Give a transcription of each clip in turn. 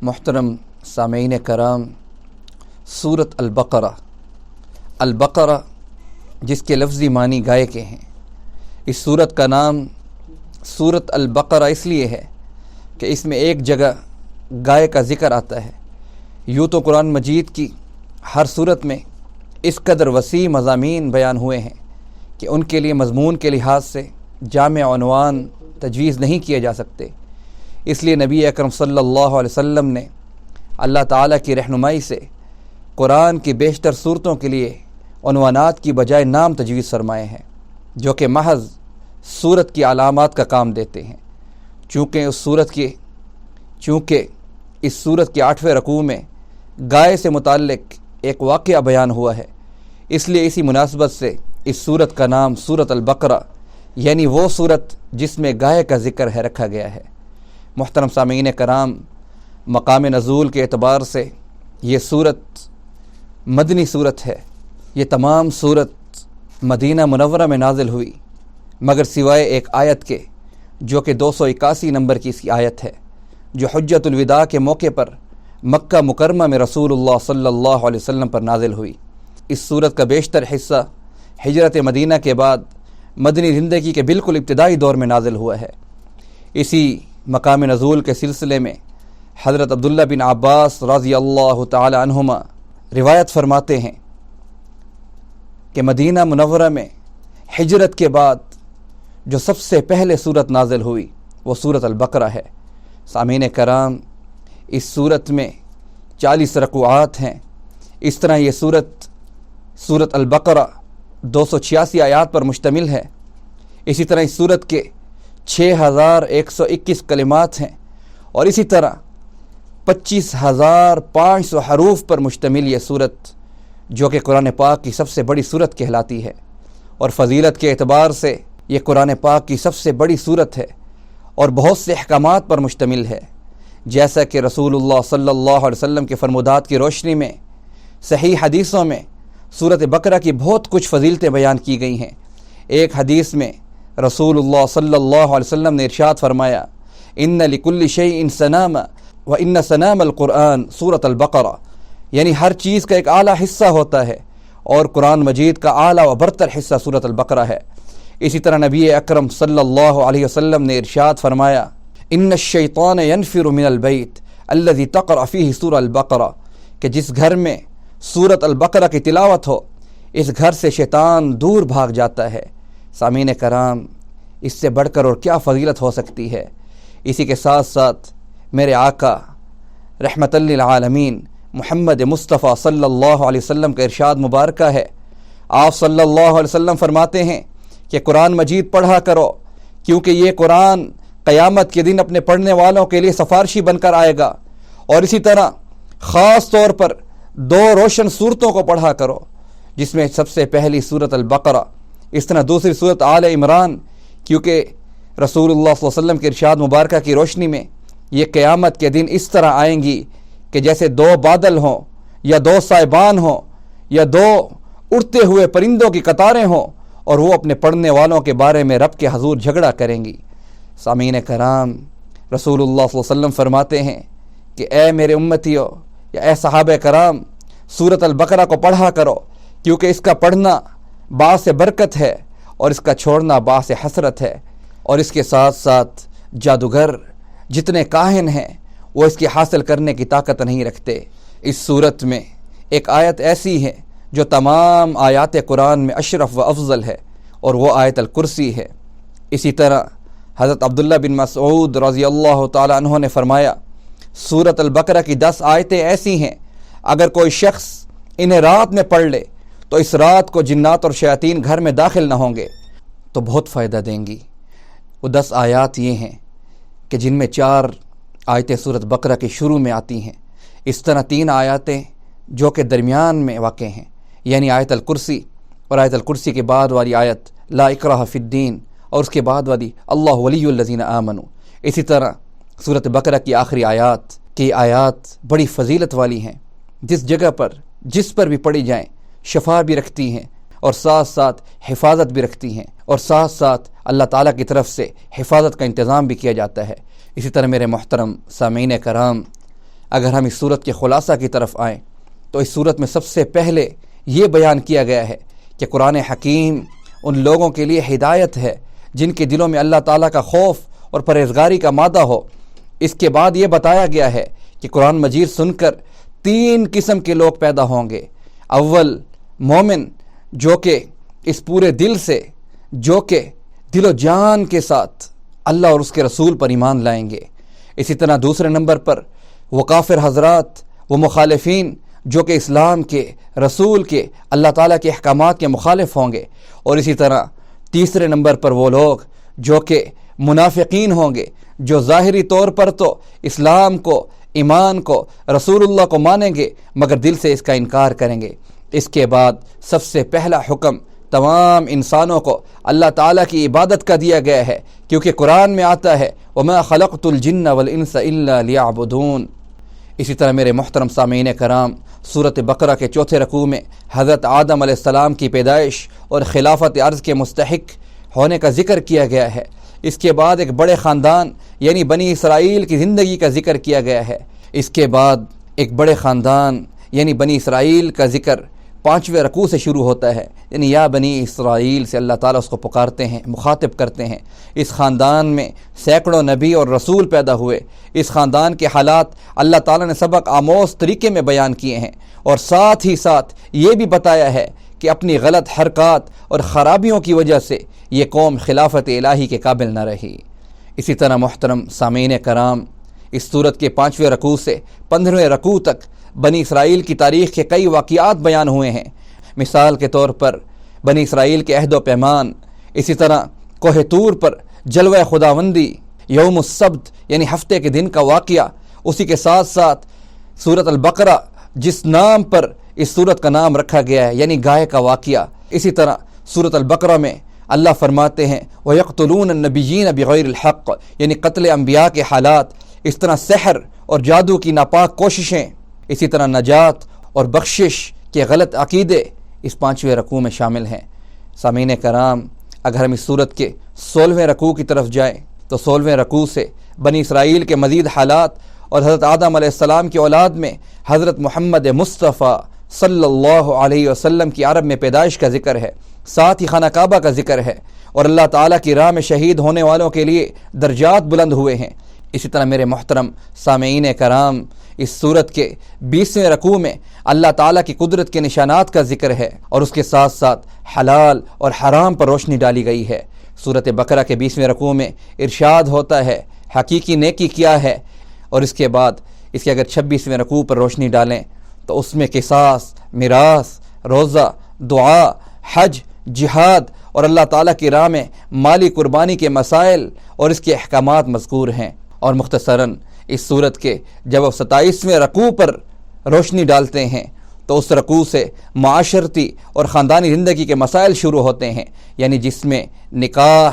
محترم سامعین کرام، سورۃ البقرہ جس کے لفظی معنی گائے کے ہیں، اس سورت کا نام سورۃ البقرہ اس لیے ہے کہ اس میں ایک جگہ گائے کا ذکر آتا ہے۔ یوں تو قرآن مجید کی ہر سورت میں اس قدر وسیع مضامین بیان ہوئے ہیں کہ ان کے لیے مضمون کے لحاظ سے جامع عنوان تجویز نہیں کیے جا سکتے۔ اس لیے نبی اکرم صلی اللہ علیہ وسلم نے اللہ تعالیٰ کی رہنمائی سے قرآن کی بیشتر صورتوں کے لیے عنوانات کی بجائے نام تجویز فرمائے ہیں، جو کہ محض صورت کی علامات کا کام دیتے ہیں۔ چونکہ اس صورت کے 8ویں رکوع میں گائے سے متعلق ایک واقعہ بیان ہوا ہے، اس لیے اسی مناسبت سے اس صورت کا نام سورۃ البقرہ یعنی وہ صورت جس میں گائے کا ذکر ہے رکھا گیا ہے۔ محترم سامعین کرام، مقام نزول کے اعتبار سے یہ صورت مدنی صورت ہے۔ یہ تمام صورت مدینہ منورہ میں نازل ہوئی، مگر سوائے ایک آیت کے جو کہ 281 نمبر کی اس کی آیت ہے، جو حجۃ الوداع کے موقع پر مکہ مکرمہ میں رسول اللہ صلی اللہ علیہ وسلم پر نازل ہوئی۔ اس صورت کا بیشتر حصہ ہجرت مدینہ کے بعد مدنی زندگی کے بالکل ابتدائی دور میں نازل ہوا ہے۔ اسی مقام نزول کے سلسلے میں حضرت عبداللہ بن عباس رضی اللہ تعالی عنہما روایت فرماتے ہیں کہ مدینہ منورہ میں ہجرت کے بعد جو سب سے پہلے صورت نازل ہوئی وہ سورۃ البقرہ ہے۔ سامعین کرام، اس صورت میں 40 رکوعات ہیں۔ اس طرح یہ سورۃ البقرہ 286 آیات پر مشتمل ہے۔ اسی طرح اس صورت کے 6121 کلمات ہیں، اور اسی طرح 25,500 حروف پر مشتمل یہ صورت، جو کہ قرآن پاک کی سب سے بڑی صورت کہلاتی ہے، اور فضیلت کے اعتبار سے یہ قرآن پاک کی سب سے بڑی صورت ہے اور بہت سے احکامات پر مشتمل ہے، جیسا کہ رسول اللہ صلی اللہ علیہ وسلم کے فرمودات کی روشنی میں صحیح حدیثوں میں سورۃ بقرہ کی بہت کچھ فضیلتیں بیان کی گئی ہیں۔ ایک حدیث میں رسول اللہ صلی اللہ علیہ وسلم نے ارشاد فرمایا، ان لکل شیء سنام وان سنام القرآن سورۃ البقرہ، یعنی ہر چیز کا ایک اعلیٰ حصہ ہوتا ہے، اور قرآن مجید کا اعلیٰ و برتر حصہ سورۃ البقرہ ہے۔ اسی طرح نبی اکرم صلی اللہ علیہ وسلم نے ارشاد فرمایا، ان الشیطان ینفر من البیت الذی تقرأ فیہ سورۃ البقرہ، کہ جس گھر میں سورۃ البقرہ کی تلاوت ہو اس گھر سے شیطان دور بھاگ جاتا ہے۔ سامعین کرام، اس سے بڑھ کر اور کیا فضیلت ہو سکتی ہے؟ اسی کے ساتھ ساتھ میرے آقا رحمت للعالمین محمد مصطفیٰ صلی اللہ علیہ وسلم کا ارشاد مبارکہ ہے۔ آپ صلی اللہ علیہ وسلم فرماتے ہیں کہ قرآن مجید پڑھا کرو، کیونکہ یہ قرآن قیامت کے دن اپنے پڑھنے والوں کے لیے سفارشی بن کر آئے گا، اور اسی طرح خاص طور پر 2 روشن صورتوں کو پڑھا کرو، جس میں سب سے پہلی سورۃ البقرہ، اس طرح دوسری سورۃ آل عمران، کیونکہ رسول اللہ صلی اللہ علیہ وسلم کے ارشاد مبارکہ کی روشنی میں یہ قیامت کے دن اس طرح آئیں گی کہ جیسے 2 بادل ہوں، یا 2 سائبان ہوں، یا 2 اڑتے ہوئے پرندوں کی قطاریں ہوں، اور وہ اپنے پڑھنے والوں کے بارے میں رب کے حضور جھگڑا کریں گی۔ سامعین کرام، رسول اللہ صلی اللہ علیہ وسلم فرماتے ہیں کہ اے میرے امتیو، یا اے صحابہ کرام، سورۃ البقرہ کو پڑھا کرو، کیونکہ اس کا پڑھنا باعث برکت ہے اور اس کا چھوڑنا باعث حسرت ہے۔ اور اس کے ساتھ ساتھ جادوگر جتنے کاہن ہیں وہ اس کی حاصل کرنے کی طاقت نہیں رکھتے۔ اس صورت میں ایک آیت ایسی ہے جو تمام آیات قرآن میں اشرف و افضل ہے، اور وہ آیت الکرسی ہے۔ اسی طرح حضرت عبداللہ بن مسعود رضی اللہ تعالی عنہ نے فرمایا، سورۃ البقرہ کی 10 آیتیں ایسی ہیں، اگر کوئی شخص انہیں رات میں پڑھ لے تو اس رات کو جنات اور شیاطین گھر میں داخل نہ ہوں گے تو بہت فائدہ دیں گی۔ وہ 10 آیات یہ ہیں کہ جن میں 4 آیتیں سورۃ بقرہ کے شروع میں آتی ہیں، اس طرح 3 آیاتیں جو کہ درمیان میں واقع ہیں، یعنی آیت الکرسی، اور آیت الکرسی کے بعد والی آیت لا اکراہ فی الدین، اور اس کے بعد والی اللہ ولی الذین آمنوا۔ اسی طرح سورۃ بقرہ کی آخری آیات کی آیات بڑی فضیلت والی ہیں، جس پر بھی پڑھی جائیں شفا بھی رکھتی ہیں، اور ساتھ ساتھ حفاظت بھی رکھتی ہیں، اور ساتھ ساتھ اللہ تعالیٰ کی طرف سے حفاظت کا انتظام بھی کیا جاتا ہے۔ اسی طرح میرے محترم سامعین کرام، اگر ہم اس صورت کے خلاصہ کی طرف آئیں تو اس صورت میں سب سے پہلے یہ بیان کیا گیا ہے کہ قرآن حکیم ان لوگوں کے لیے ہدایت ہے جن کے دلوں میں اللہ تعالیٰ کا خوف اور پرہیزگاری کا مادہ ہو۔ اس کے بعد یہ بتایا گیا ہے کہ قرآن مجید سن کر 3 قسم کے لوگ پیدا ہوں گے۔ اول مومن، جو کہ اس پورے دل سے، جو کہ دل و جان کے ساتھ اللہ اور اس کے رسول پر ایمان لائیں گے۔ اسی طرح دوسرے نمبر پر وہ کافر حضرات، وہ مخالفین جو کہ اسلام کے، رسول کے، اللہ تعالیٰ کے احکامات کے مخالف ہوں گے۔ اور اسی طرح تیسرے نمبر پر وہ لوگ جو کہ منافقین ہوں گے، جو ظاہری طور پر تو اسلام کو، ایمان کو، رسول اللہ کو مانیں گے مگر دل سے اس کا انکار کریں گے۔ اس کے بعد سب سے پہلا حکم تمام انسانوں کو اللہ تعالیٰ کی عبادت کا دیا گیا ہے، کیونکہ قرآن میں آتا ہے وَمَا خَلَقْتُ الْجِنَّ وَالْإِنسَ إِلَّا لِيَعْبُدُونَ۔ اسی طرح میرے محترم سامعین کرام، سورۃ بقرہ کے 4 رکوع میں حضرت آدم علیہ السلام کی پیدائش اور خلافت عرض کے مستحق ہونے کا ذکر کیا گیا ہے۔ اس کے بعد ایک بڑے خاندان یعنی بنی اسرائیل کی زندگی کا ذکر کیا گیا ہے۔ اس کے بعد ایک بڑے خاندان یعنی بنی اسرائیل کا ذکر 5ویں رکوع سے شروع ہوتا ہے، یعنی یا بنی اسرائیل سے اللہ تعالیٰ اس کو پکارتے ہیں، مخاطب کرتے ہیں۔ اس خاندان میں سینکڑوں نبی اور رسول پیدا ہوئے۔ اس خاندان کے حالات اللہ تعالیٰ نے سبق آموز طریقے میں بیان کیے ہیں، اور ساتھ ہی ساتھ یہ بھی بتایا ہے کہ اپنی غلط حرکات اور خرابیوں کی وجہ سے یہ قوم خلافت الہی کے قابل نہ رہی۔ اسی طرح محترم سامعین کرام، اس سورت کے 5ویں رکوع سے 15ویں رکوع تک بنی اسرائیل کی تاریخ کے کئی واقعات بیان ہوئے ہیں۔ مثال کے طور پر بنی اسرائیل کے عہد و پیمان، اسی طرح کوہ طور پر جلوہ خداوندی، یوم السبت یعنی ہفتے کے دن کا واقعہ، اسی کے ساتھ ساتھ سورۃ البقرہ جس نام پر اس سورت کا نام رکھا گیا ہے یعنی گائے کا واقعہ۔ اسی طرح سورۃ البقرہ میں اللہ فرماتے ہیں وَيَقْتُلُونَ النَّبِيِّينَ بِغَيْرِ الْحَقِّ، یعنی قتل انبیاء کے حالات۔ اس طرح سحر اور جادو کی ناپاک کوششیں، اسی طرح نجات اور بخشش کے غلط عقیدے اس 5ویں رکوع میں شامل ہیں۔ سامعین کرام، اگر ہم اس سورت کے 16ویں رکوع کی طرف جائیں تو 16ویں رکوع سے بنی اسرائیل کے مزید حالات اور حضرت آدم علیہ السلام کی اولاد میں حضرت محمد مصطفیٰ صلی اللہ علیہ وسلم کی عرب میں پیدائش کا ذکر ہے، ساتھ ہی خانہ کعبہ کا ذکر ہے، اور اللہ تعالیٰ کی راہ میں شہید ہونے والوں کے لیے درجات بلند ہوئے ہیں۔ اسی طرح میرے محترم سامعین کرام، اس سورت کے 20ویں رکوع میں اللہ تعالیٰ کی قدرت کے نشانات کا ذکر ہے، اور اس کے ساتھ ساتھ حلال اور حرام پر روشنی ڈالی گئی ہے۔ سورت بقرہ کے 20ویں رکوع میں ارشاد ہوتا ہے حقیقی نیکی کیا ہے، اور اس کے بعد اس کے اگر 26ویں رکوع پر روشنی ڈالیں تو اس میں قصاص، میراث، روزہ، دعا، حج، جہاد اور اللہ تعالیٰ کی راہ میں مالی قربانی کے مسائل اور اس کے احکامات مذکور ہیں۔ اور مختصراً اس سورت کے جب 27ویں رکوع پر روشنی ڈالتے ہیں تو اس رکوع سے معاشرتی اور خاندانی زندگی کے مسائل شروع ہوتے ہیں، یعنی جس میں نکاح،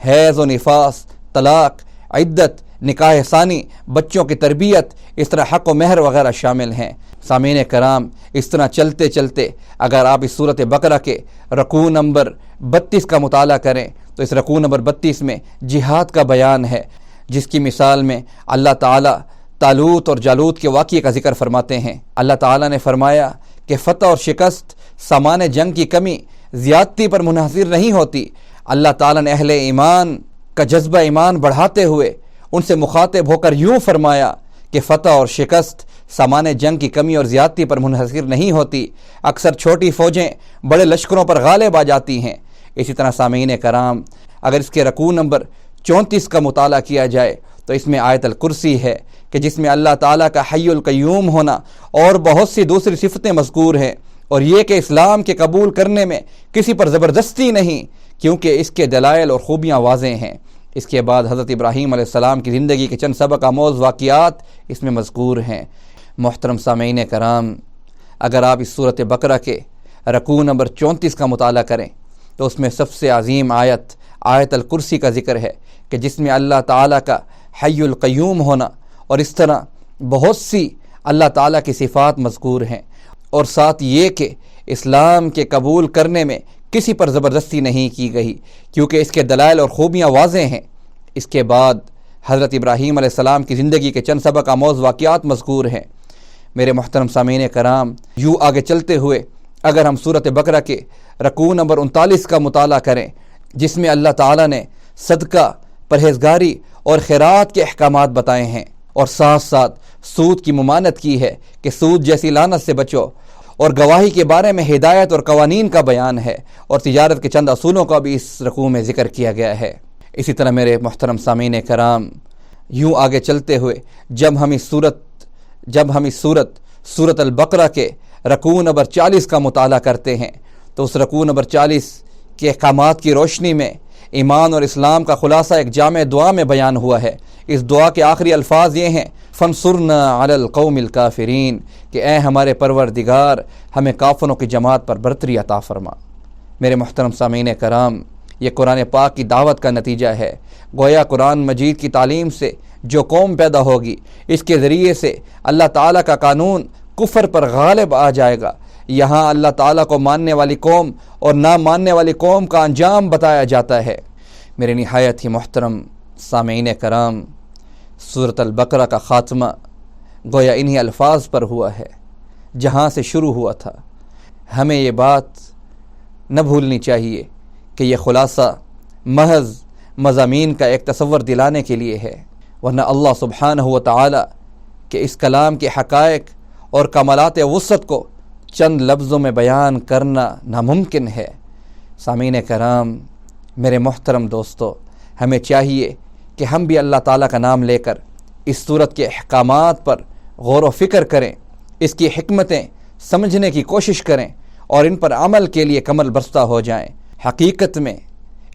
حیض و نفاس، طلاق، عدت، نکاح ثانی، بچوں کی تربیت، اس طرح حق و مہر وغیرہ شامل ہیں۔ سامعین کرام، اس طرح چلتے چلتے اگر آپ اس سورت بقرہ کے رکوع نمبر 32 کا مطالعہ کریں تو اس رکوع نمبر 32 میں جہاد کا بیان ہے، جس کی مثال میں اللہ تعالیٰ طالوت اور جالوت کے واقعے کا ذکر فرماتے ہیں۔ اللہ تعالیٰ نے فرمایا کہ فتح اور شکست سامان جنگ کی کمی، زیادتی پر منحصر نہیں ہوتی۔ اللہ تعالیٰ نے اہل ایمان کا جذبہ ایمان بڑھاتے ہوئے ان سے مخاطب ہو کر یوں فرمایا کہ فتح اور شکست سامان جنگ کی کمی اور زیادتی پر منحصر نہیں ہوتی، اکثر چھوٹی فوجیں بڑے لشکروں پر غالب آ جاتی ہیں۔ اسی طرح سامعین کرام، اگر اس کے رکوع نمبر 34 کا مطالعہ کیا جائے تو اس میں آیت الکرسی ہے کہ جس میں اللہ تعالیٰ کا حی القیوم ہونا اور بہت سی دوسری صفتیں مذکور ہیں، اور یہ کہ اسلام کے قبول کرنے میں کسی پر زبردستی نہیں، کیونکہ اس کے دلائل اور خوبیاں واضح ہیں۔ اس کے بعد حضرت ابراہیم علیہ السلام کی زندگی کے چند سبق آموز واقعات اس میں مذکور ہیں۔ محترم سامعین کرام، اگر آپ اس سورت بقرہ کے رکوع نمبر 34 کا مطالعہ کریں تو اس میں سب سے عظیم آیت الکرسی کا ذکر ہے کہ جس میں اللہ تعالیٰ کا حی القیوم ہونا اور اس طرح بہت سی اللہ تعالیٰ کی صفات مذکور ہیں، اور ساتھ یہ کہ اسلام کے قبول کرنے میں کسی پر زبردستی نہیں کی گئی، کیونکہ اس کے دلائل اور خوبیاں واضح ہیں۔ اس کے بعد حضرت ابراہیم علیہ السلام کی زندگی کے چند سبق آموز واقعات مذکور ہیں۔ میرے محترم سامعین کرام، یوں آگے چلتے ہوئے اگر ہم سورۃ بقرہ کے رکوع نمبر 39 کا مطالعہ کریں، جس میں اللہ تعالیٰ نے صدقہ، پرہیزگاری اور خیرات کے احکامات بتائے ہیں، اور ساتھ ساتھ سود کی ممانعت کی ہے کہ سود جیسی لعنت سے بچو، اور گواہی کے بارے میں ہدایت اور قوانین کا بیان ہے، اور تجارت کے چند اصولوں کا بھی اس رکوع میں ذکر کیا گیا ہے۔ اسی طرح میرے محترم سامعین کرام، یوں آگے چلتے ہوئے جب ہم اس سورۃ البقرہ کے رکوع نمبر 40 کا مطالعہ کرتے ہیں تو اس رکوع نمبر 40 کے احکامات کی روشنی میں ایمان اور اسلام کا خلاصہ ایک جامع دعا میں بیان ہوا ہے۔ اس دعا کے آخری الفاظ یہ ہیں، فَانْصُرْنَا عَلَى الْقَوْمِ الْكَافِرِينَ، کہ اے ہمارے پروردگار ہمیں کافروں کی جماعت پر برتری عطا فرما۔ میرے محترم سامعین کرام، یہ قرآن پاک کی دعوت کا نتیجہ ہے۔ گویا قرآن مجید کی تعلیم سے جو قوم پیدا ہوگی، اس کے ذریعے سے اللہ تعالیٰ کا قانون کفر پر غالب آ جائے گا۔ یہاں اللہ تعالیٰ کو ماننے والی قوم اور نہ ماننے والی قوم کا انجام بتایا جاتا ہے۔ میرے نہایت ہی محترم سامعین کرام، سورۃ البقرہ کا خاتمہ گویا انہی الفاظ پر ہوا ہے جہاں سے شروع ہوا تھا۔ ہمیں یہ بات نہ بھولنی چاہیے کہ یہ خلاصہ محض مضامین کا ایک تصور دلانے کے لیے ہے، ورنہ اللہ سبحانہ و تعالی کے اس کلام کے حقائق اور کمالات وسعت کو چند لفظوں میں بیان کرنا ناممکن ہے۔ سامعین کرام، میرے محترم دوستو، ہمیں چاہیے کہ ہم بھی اللہ تعالیٰ کا نام لے کر اس صورت کے احکامات پر غور و فکر کریں، اس کی حکمتیں سمجھنے کی کوشش کریں اور ان پر عمل کے لیے کمر بستہ ہو جائیں۔ حقیقت میں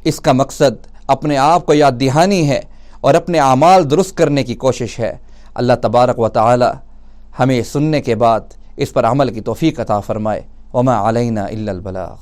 اس کا مقصد اپنے آپ کو یاد دہانی ہے اور اپنے اعمال درست کرنے کی کوشش ہے۔ اللہ تبارک و تعالی ہمیں سننے کے بعد اس پر عمل کی توفیق عطا فرمائے۔ وما علینا الا البلاغ۔